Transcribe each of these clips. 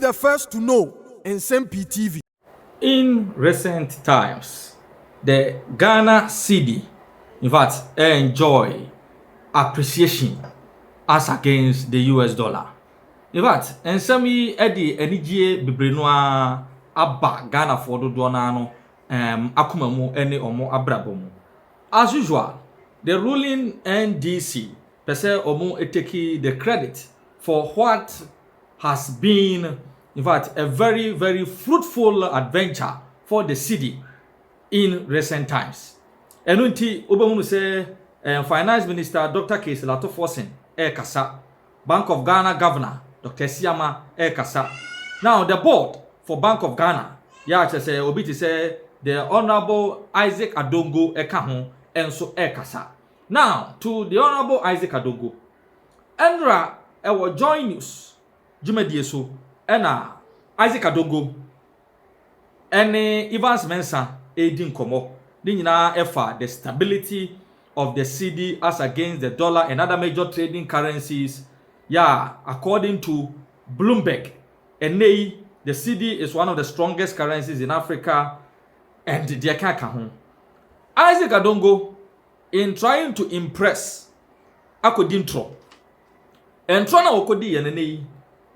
the first to know. Nsem-Pii TV. In recent times, the Ghana Cedi, in fact, enjoy appreciation as against the US dollar. In fact, Nsem-Pii edi enijie bibrenua aba Ghana for do no akumamu ene omo abrabomu. As usual, the ruling NDC pese omo eteki the credit for what has been, in fact, a very, very fruitful adventure for the city in recent times. Enunti obamunu say Finance Minister Dr. Cedi kasa, Bank of Ghana Governor Dr. Siama kasa. Now the board for Bank of Ghana, say obiti say the Honorable Isaac Adongo eka and so kasa. Now to the Honorable Isaac Adongo, Endra ewo join news jumedie so ena Isaac Adongo ene Evans Mensah edin komo ni nyina efa the stability of the cedi as against the dollar and other major trading currencies. According to Bloomberg, the cedi is one of the strongest currencies in Africa and the kaka. Isaac Adongo, in trying to impress akodintro entro na okodi yenene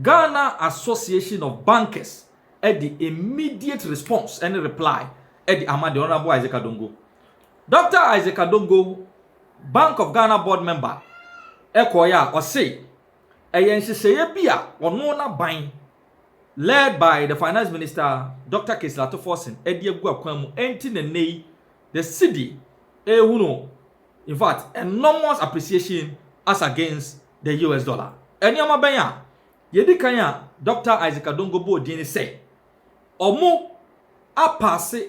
Ghana Association of Bankers at the immediate response and reply at the Honorable Isaac Adongo. Dr. Isaac Adongo, Bank of Ghana board member, ekoya or say ehyenhyehyeye bia ono na ban led by the Finance Minister Dr. Cedi edi egu akwan mu enti ne the cedi ehunu, in fact, enormous appreciation as against the US dollar. Enioma benya yedi kanya Dr. Isaac Adongo bo dini say omo apase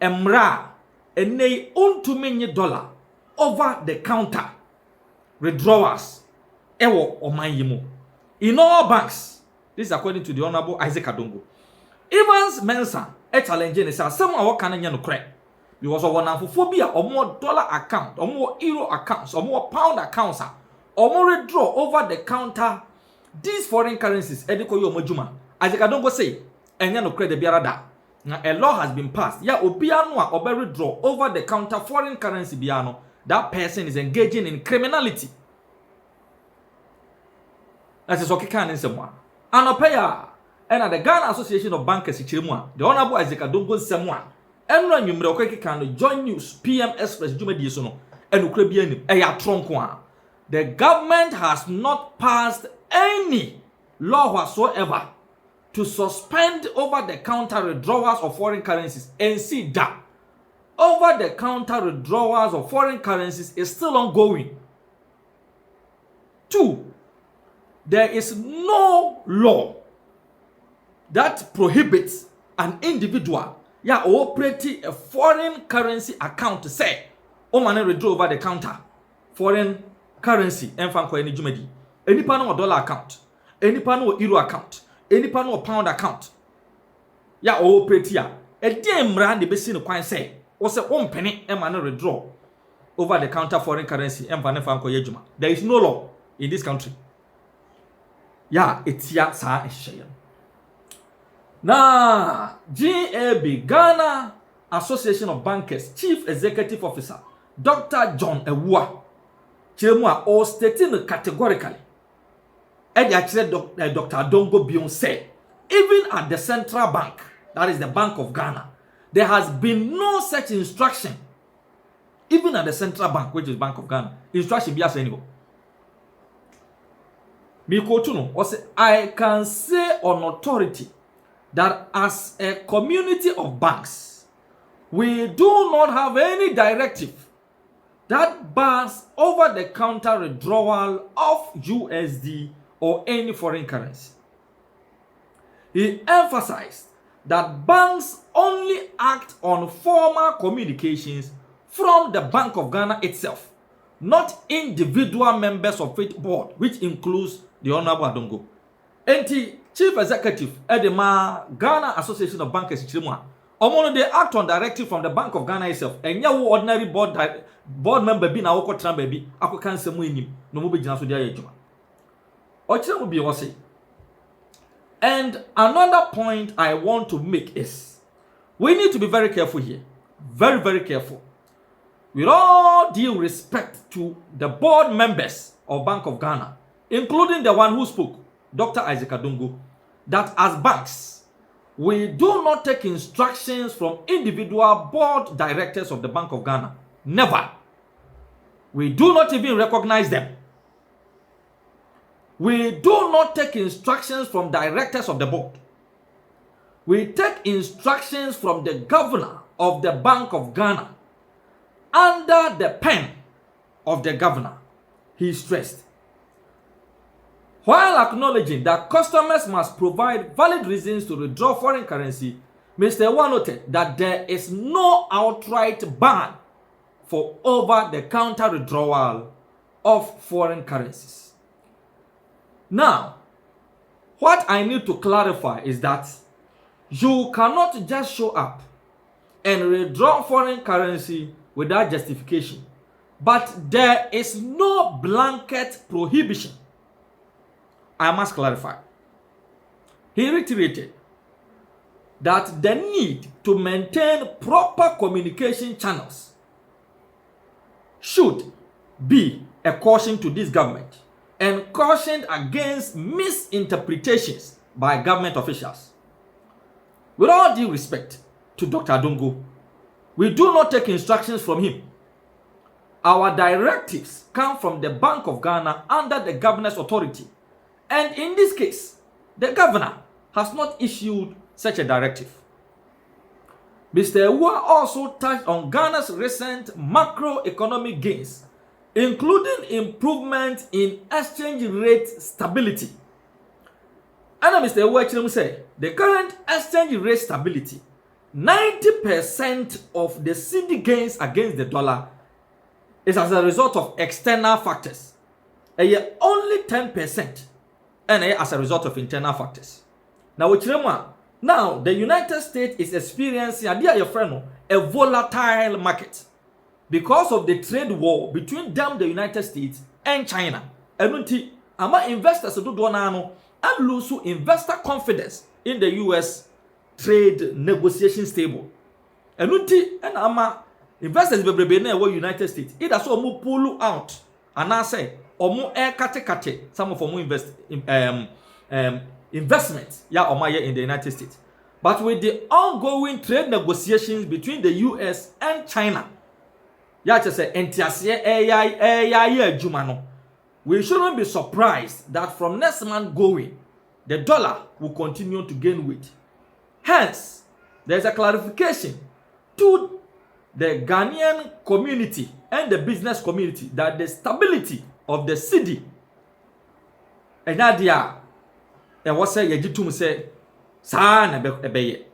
emra enei ontumenye dollar over the counter withdrawals ewo omanyimu in all banks. This is according to the Honorable Isaac Adongo. Evans Mensah challenge ni say some awo kan nya no kre because of one amphobia or more dollar account or more euro accounts or more pound accounts or more withdraw over the counter these foreign currencies. Ediko yo mojuma Isaac Adongo say enya no credit biara da na a law has been passed obia no a obe withdraw over the counter foreign currency biano, that person is engaging in criminality. That is okay kan nsem anopaya and the Ghana Association of Bankers ichiremu the Honorable Isaac Adongo nsem enra nwumre okeke kan join news PM Express jumadi so no enukra bia nim eya tronko a the government has not passed any law whatsoever to suspend over-the-counter withdrawals of foreign currencies. And see that over-the-counter withdrawals of foreign currencies is still ongoing. 2, there is no law that prohibits an individual operating a foreign currency account to say, man withdraw over-the-counter foreign currency and fan any jumedi. Any pan or dollar account, any pan or euro account, any pan or pound account. Operate ya. A damn brand the best in the coin say, or say 1 penny and man withdraw over the counter foreign currency and fan yejuma. There is no law in this country. It's ya sa eshayan. Na GAB Ghana Association of Bankers Chief Executive Officer Dr. John Ewua Chiremua or stating categorically Dr. Adongo Bion said, even at the central bank, that is the Bank of Ghana, there has been no such instruction. Even at the central bank, which is Bank of Ghana, instruction be as anymore. I can say on authority that as a community of banks, we do not have any directive that bans over-the-counter withdrawal of USD or any foreign currency. He emphasized that banks only act on formal communications from the Bank of Ghana itself, not individual members of its board, which includes the Honorable Adongo. NT Chief Executive Edema Ghana Association of Bankers Chiremua, they act on directive from the Bank of Ghana itself. And ya ordinary board member be na woko tran baby ako kan semu enim no mo be gina so dia yejuma. Ochire mo bi wo say And another point I want to make is we need to be very careful here. Very, very careful. With all due respect to the board members of Bank of Ghana, including the one who spoke, Dr. Isaac Adongo, that as banks, we do not take instructions from individual board directors of the Bank of Ghana. Never. We do not even recognize them. We do not take instructions from directors of the board. We take instructions from the governor of the Bank of Ghana under the pen of the governor, he stressed. While acknowledging that customers must provide valid reasons to withdraw foreign currency, Mr. Ewa noted that there is no outright ban for over-the-counter withdrawal of foreign currencies. Now, what I need to clarify is that you cannot just show up and withdraw foreign currency without justification. But there is no blanket prohibition. I must clarify. He reiterated that the need to maintain proper communication channels should be a caution to this government and cautioned against misinterpretations by government officials. With all due respect to Dr. Adongo, we do not take instructions from him. Our directives come from the Bank of Ghana under the governor's authority. And in this case, the governor has not issued such a directive. Mr. Ewa also touched on Ghana's recent macroeconomic gains, including improvement in exchange rate stability. And Mr. Ewa said, the current exchange rate stability, 90% of the Cedi gains against the dollar is as a result of external factors. And yet only 10% and as a result of internal factors. Now, the United States is experiencing a volatile market because of the trade war between them, the United States, and China. And investors do and lose investor confidence in the US trade negotiation stable. And investors in the United States either so pull out and I say or more air kate some of them investments in the United States. But with the ongoing trade negotiations between the US and China, we shouldn't be surprised that from next month going, the dollar will continue to gain weight. Hence, there's a clarification to the Ghanaian community and the business community that the stability of the Cedi and Nadia and what say Yajitum say San Ebeye.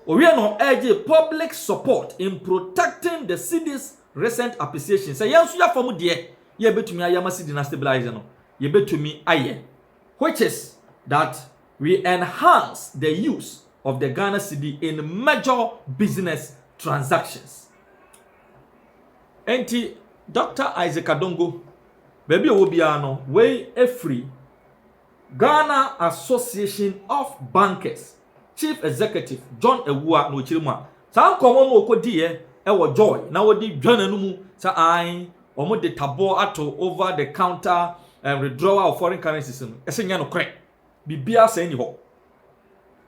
We are not urging public support in protecting the Cedi's recent appreciation. Say yes, you are from dear, ye bet to me, I am a Cedi stabilizer. Ye bet to me, aye, which is that we enhance the use of the Ghana Cedi in major business transactions. Enti Dr. Isaac Adongo, baby Obiano, way a free Ghana Association of Bankers, Chief Executive John Ewua no chirima. Sa komo mo kodi e wo joy na wodi dwana no mu sa ai omo de tabo ato over the counter withdrawal of foreign currencies no. Esenya no kre. Bibia say ni ho.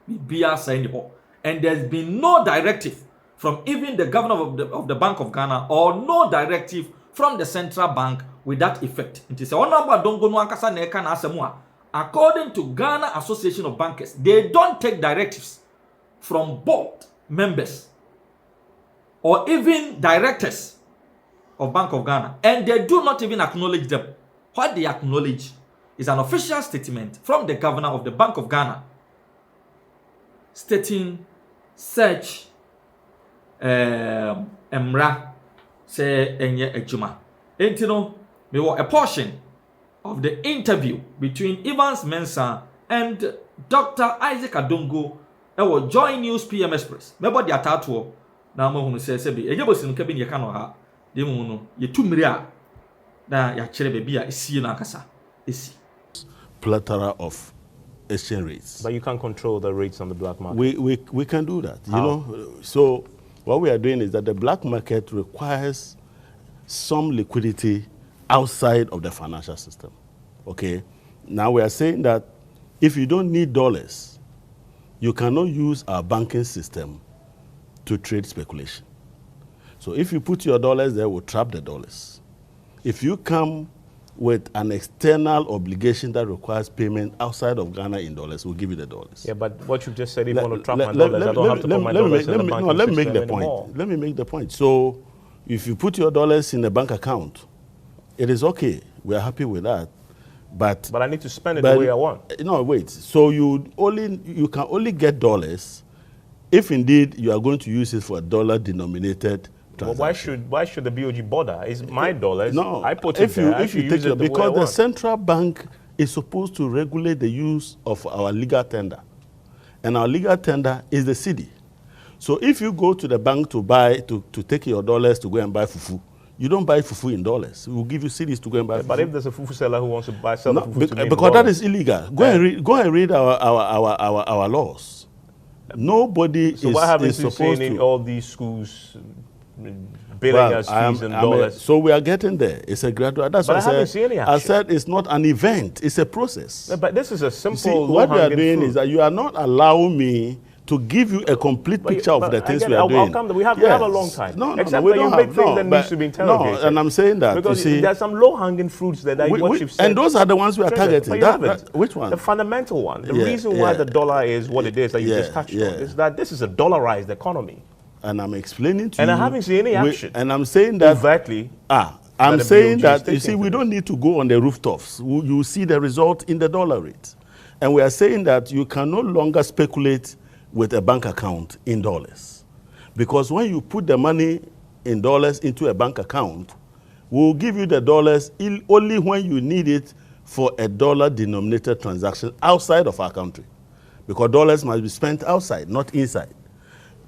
Bibia say ni ho. And there's been no directive from even the governor of the Bank of Ghana or no directive from the central bank with that effect. It is one number Adongo no ankasa na eka na asemu a. According to Ghana Association of Bankers, they don't take directives from board members or even directors of Bank of Ghana, and they do not even acknowledge them. What they acknowledge is an official statement from the governor of the Bank of Ghana stating such emra say enye ejuma. Entino me a portion of the interview between Evans Mensah and Dr. Isaac Adongo ewo Joy News PM Express. Mebo di atatuo na mo hunu se bi ejebosi no kabi ne ka no ha de mu no yetumiri a na ya kire be bia esie na akasa esi plethora of exchange rates. But you can't control the rates on the black market. We can do that, you know. So what we are doing is that the black market requires some liquidity outside of the financial system, okay? Now we are saying that if you don't need dollars, you cannot use our banking system to trade speculation. So if you put your dollars there, we'll trap the dollars. If you come with an external obligation that requires payment outside of Ghana in dollars, we'll give you the dollars. Yeah, but what you just said, if you want to trap my dollars, I don't have to put my dollars in the banking let me make the anymore. point. Let me make the point. So if you put your dollars in a bank account, it is okay. We are happy with that. But I need to spend it the way I want. No, wait. So you can only get dollars if indeed you are going to use it for a dollar-denominated transaction. Well, why should the BOG bother? It's my dollars. No, I put it there. If you take it, because the central bank is supposed to regulate the use of our legal tender, and our legal tender is the Cedi. So if you go to the bank to buy to take your dollars to go and buy fufu, you don't buy fufu in dollars. We will give you Cedis to go and buy fufu. But if there's a fufu seller who wants to sell the fufu to me because that is illegal. Go and read our laws. Nobody so is what happens supposed to in all these schools billing us fees in dollars? So we are getting there. It's a gradual. That's what I said. I said it's not an event. It's a process. But this is a simple. What we are doing is that you are not allowing me to give you a complete picture of the things we are doing. We have a long time. No, except we that don't you make things that needs to be interrogated. No, and I'm saying that because you see, there's some low-hanging fruits that what you've said. And those are the ones we are targeting. Which one? The fundamental one. The reason why the dollar is what it is that you just touched on is that this is a dollarized economy. And I'm explaining to you. And I haven't seen any action. And I'm saying that overtly. I'm saying that you see, we don't need to go on the rooftops. You see the result in the dollar rate, and we are saying that you can no longer speculate with a bank account in dollars. Because when you put the money in dollars into a bank account, we'll give you the dollars only when you need it for a dollar-denominated transaction outside of our country. Because dollars must be spent outside, not inside.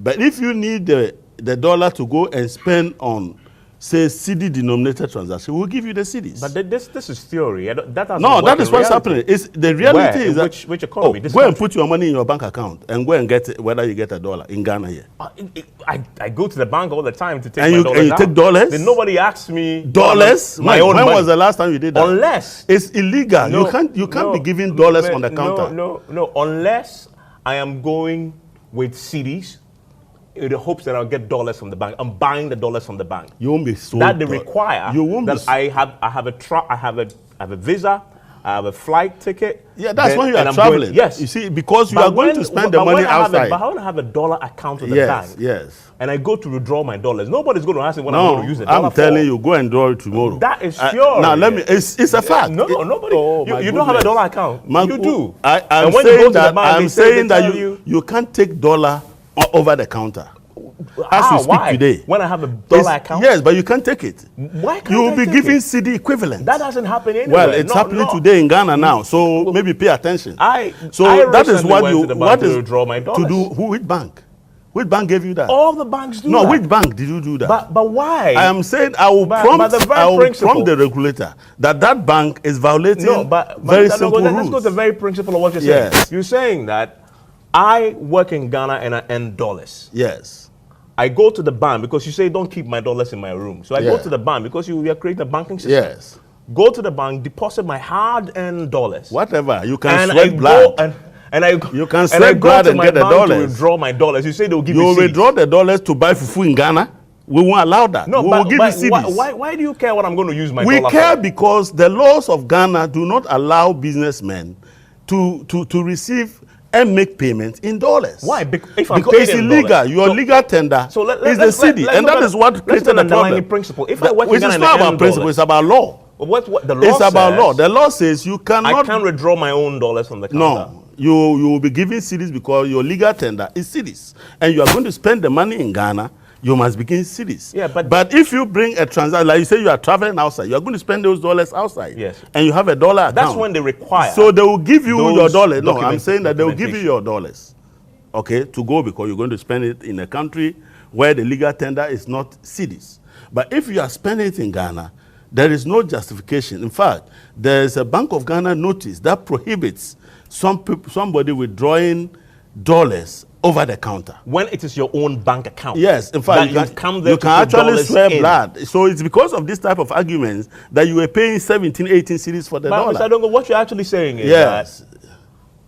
But if you need the dollar to go and spend on, say, Cedi-denominated transaction, we'll give you the Cedis. But this is theory. That is what's happening. The reality is that which economy? Go and put your money in your bank account and go and get whether you get a dollar in Ghana here. I go to the bank all the time to take my dollars. And you take dollars? Then nobody asks me dollars. My own when money. Was the last time you did that? Unless it's illegal. You can't be giving dollars on the counter. No. Unless I am going with Cedis, in the hopes that I'll get dollars from the bank. I'm buying the dollars from the bank. You won't be sold. That they require. You won't that I have a visa. I have a flight ticket. Yeah, that's when you are traveling. Yes. You see, because you are going to spend the money outside. But I want to have a dollar account at the bank. Yes. And I go to withdraw my dollars. Nobody's going to ask me what I'm going to use the dollar for. I'm telling you, go and draw it tomorrow. That is pure. Now, it's a fact. No, nobody. You don't have a dollar account. You do. I'm saying that you can't take dollar over the counter. As we speak today. When I have a dollar account? Yes, but you can't take it. Why can't you will I be take giving it? Cedi equivalent. That doesn't happen anywhere. Well, it's happening today in Ghana now, so maybe pay attention. I that is what you want to withdraw my dollars. To do. Which bank? Which bank gave you that? All the banks do. No, that. which bank did you do that? But why? I am saying I will prompt the regulator that bank is violating very simple rules. Let's go to the very principle of what you're saying. Yes. You're saying that I work in Ghana and I earn dollars. Yes. I go to the bank because you say don't keep my dollars in my room. So I go to the bank because we are creating a banking system. Yes. Go to the bank, deposit my hard-earned dollars. Whatever. You can sweat blood. You can sweat blood and get the dollars. To withdraw my dollars. You say they'll give me Cedis. You withdraw the dollars to buy fufu in Ghana. We won't allow that. No, we will give you Cedis. Why do you care what I'm going to use my dollar for? We care because the laws of Ghana do not allow businessmen to receive and make payments in dollars. Why? Because it's illegal. Your legal tender is the Cedi, and that is what created the problem. Principle. If I work it's not about principle; it's about law. What the law It's about law. The law says you cannot. I can't withdraw my own dollars from the counter. No, you will be giving Cedis because your legal tender is Cedis, and you are going to spend the money in Ghana. You must begin Cedis. Yeah, but if you bring a transaction, like you say, you are traveling outside, you are going to spend those dollars outside. Yes. And you have a dollar account. That's when they require. So they will give you your dollars. No, I'm saying that they will give you your dollars, okay, to go because you're going to spend it in a country where the legal tender is not Cedis. But if you are spending it in Ghana, There is no justification. In fact, there is a Bank of Ghana notice that prohibits somebody withdrawing dollars over the counter. When it is your own bank account. Yes, in fact, you can actually swear blood. So it's because of this type of arguments that you were paying 17, 18 cedis for the dollar. Mr. Adongo, what you're actually saying is that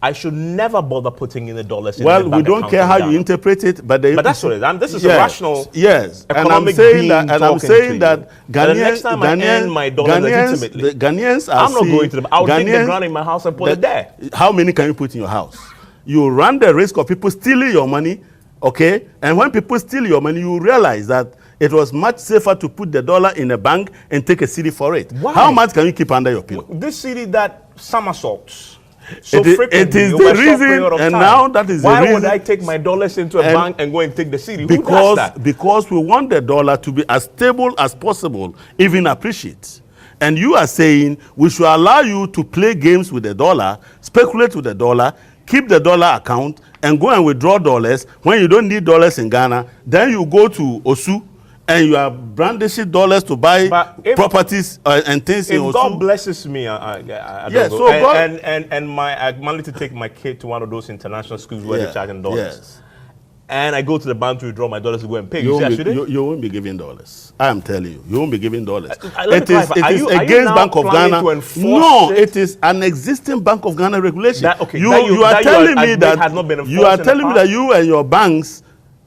I should never bother putting in the dollars in the bank account. Well, we don't care how you interpret it, but that's what it is. This is a rational economic being and I'm saying that Ghanaians, time I earn my dollars legitimately, Ghanaians are I'm not going to I'll take the ground in my house and put it there. How many can you put in your house? You run the risk of people stealing your money, okay? And when people steal your money, you realize that it was much safer to put the dollar in a bank and take a cedi for it. Why? How much can you keep under your pillow? This cedi that somersaults. So it is the reason, and now that is the reason. Why would I take my dollars into a bank and go and take the cedi? Who does that? Because we want the dollar to be as stable as possible, even appreciate. And you are saying we should allow you to play games with the dollar, speculate with the dollar, keep the dollar account, and go and withdraw dollars when you don't need dollars in Ghana. Then you go to Osu, and you are brandishing dollars to buy properties and things in Osu. If God blesses me, I managed to take my kid to one of those international schools where they charge in dollars. Yes. And I go to the bank to withdraw my dollars to go and pay. You won't be giving dollars. I am telling you, you won't be giving dollars. It is against Bank of Ghana. No, it is an existing Bank of Ghana regulation. You are telling me that you and your banks,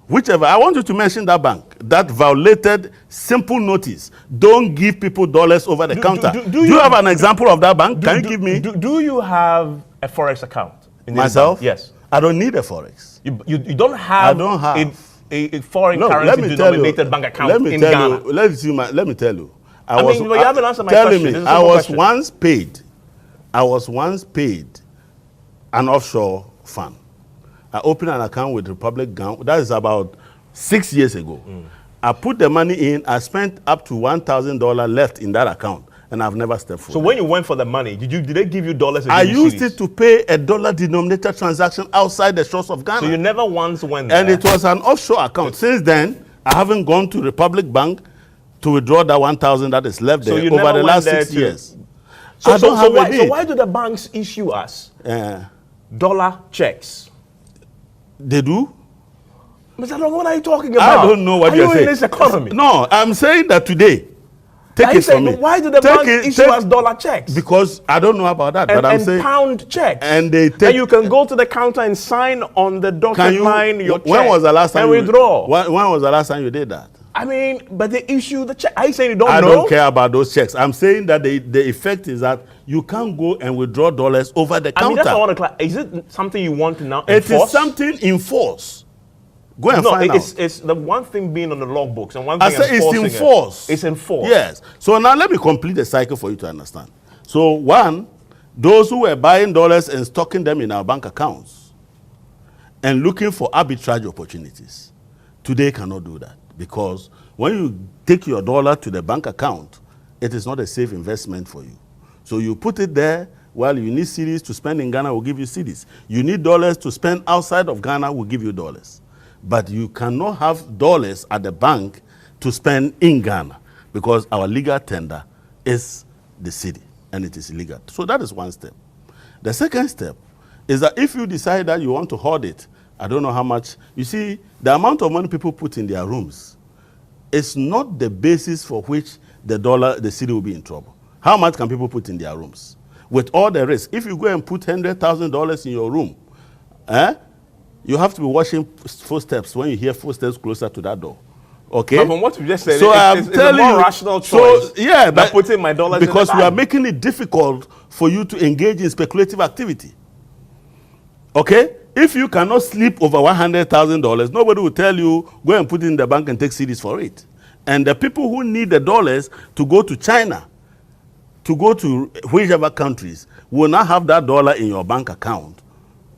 whichever, I want you to mention that bank that violated simple notice. Don't give people dollars over the counter. Do you have an example of that bank? Can you give me? Do you have a Forex account? Myself? Yes. I don't need a Forex. You don't have, a foreign currency denominated bank account in Ghana. Let me tell you. You haven't answered my question. I was once paid an offshore fund. I opened an account with Republic Ghana. That is about 6 years ago. I put the money in. I spent up to $1,000 left in that account, and I've never stepped foot. So when you went for the money, did they give you dollars? I used it to pay a dollar-denominated transaction outside the shores of Ghana. So you never once went there? And it was an offshore account. Since then, I haven't gone to Republic Bank to withdraw that 1,000 that is left there over the last 6 years. So why do the banks issue us dollar checks? They do? Mr. Adongo, what are you talking about? I don't know what you're saying. Are you in this economy? No, I'm saying that today. Why do the banks issue us dollar checks? Because I don't know about that, but I'm saying pound checks. And you can go to the counter and sign on the dotted line your check. When was the last time and withdraw? When was the last time you did that? But they issue the check. Are you saying you don't know? I don't care about those checks. I'm saying that the effect is that you can't go and withdraw dollars over the counter. That's what I want to clarify. Is it something you want to now enforce? It is something in force. Go and find out. It's the one thing being on the logbooks and one thing it's enforced. It's enforced. Yes. So now let me complete the cycle for you to understand. So one, those who were buying dollars and stocking them in our bank accounts and looking for arbitrage opportunities, today cannot do that. Because when you take your dollar to the bank account, it is not a safe investment for you. So you put it there. Well, you need cedis to spend in Ghana, we'll give you cedis. You need dollars to spend outside of Ghana, we'll give you dollars. But you cannot have dollars at the bank to spend in Ghana because our legal tender is the cedi and it is illegal. So that is one step. The second step is that if you decide that you want to hoard it, I don't know how much. You see, the amount of money people put in their rooms is not the basis for which the cedi will be in trouble. How much can people put in their rooms? With all the risk, if you go and put $100,000 in your room, you have to be watching footsteps when you hear footsteps closer to that door. Okay? But from what you just said, so it's a more rational choice. But putting my dollars because in the we are making it difficult for you to engage in speculative activity. Okay? If you cannot sleep over $100,000, nobody will tell you, go and put it in the bank and take cedis for it. And the people who need the dollars to go to China, to go to whichever countries, will not have that dollar in your bank account,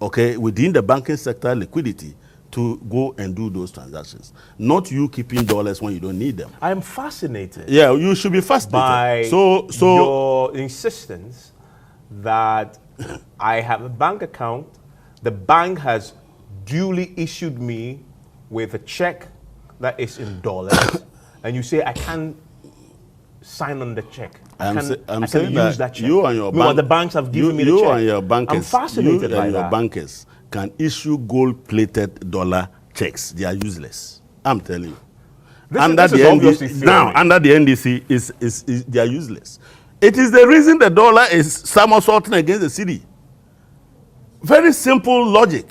okay, within the banking sector liquidity to go and do those transactions. Not you keeping dollars when you don't need them. I am fascinated. Yeah, you should be fascinated. By your insistence that I have a bank account, the bank has duly issued me with a check that is in dollars, and you say I can't sign on the check. I'm I saying can use that check. You and your the banks have given me the check. You and your bankers, I'm fascinated by that. Bankers can issue gold-plated dollar checks. They are useless. I'm telling you. Under the NDC, they are useless. It is the reason the dollar is somersaulting against the cedi. Very simple logic.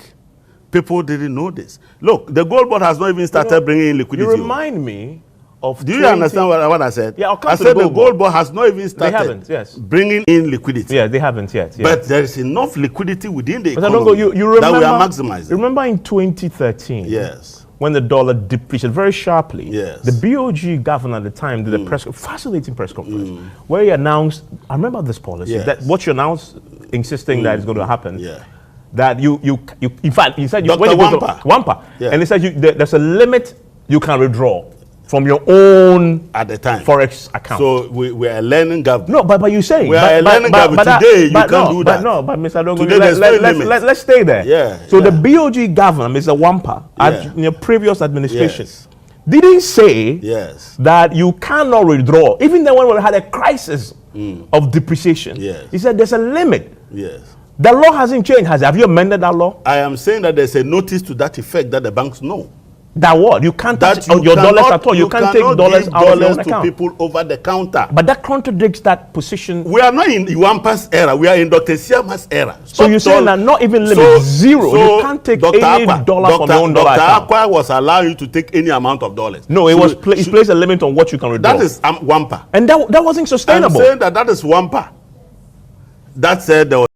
People didn't know this. Look, the gold board has not even started bringing in liquidity. You remind me of. Do you understand what I said? Yeah, I said the gold board has not even started bringing in liquidity. Yeah, they haven't yet. But there is enough liquidity within the economy Adongo, that we are maximizing. Remember in 2013? Yes. When the dollar depreciated very sharply, yes, the BOG governor at the time did a fascinating press conference where he announced, I remember this policy, that what you announced, insisting that it's going to happen, that you in fact, he said, when you go to Wampa, and he said there's a limit you can withdraw from your own at the time forex account. So we are learning government. No, but you're saying we are learning government today. You can't do that. But Mr. Adongo, let's stay there. Yeah. So the BOG governor, Mr. Wampa, in your previous administration, didn't say that you cannot withdraw. Even then, when we had a crisis of depreciation, he said there's a limit. Yes. The law hasn't changed. Have you amended that law? I am saying that there's a notice to that effect that the banks know. That what? You can't touch your dollars at all. You can't take dollars out of your own account. To people over the counter. But that contradicts that position. We are not in Iwampa's era. We are in Dr. Siama's era. So you're saying that not even limit zero. You can't take any dollar from your own dollar account. Dr. Akwa was allowing you to take any amount of dollars. No, it placed a limit on what you can withdraw. That is Wampa. And that wasn't sustainable. I'm saying that is Wampa. That said there was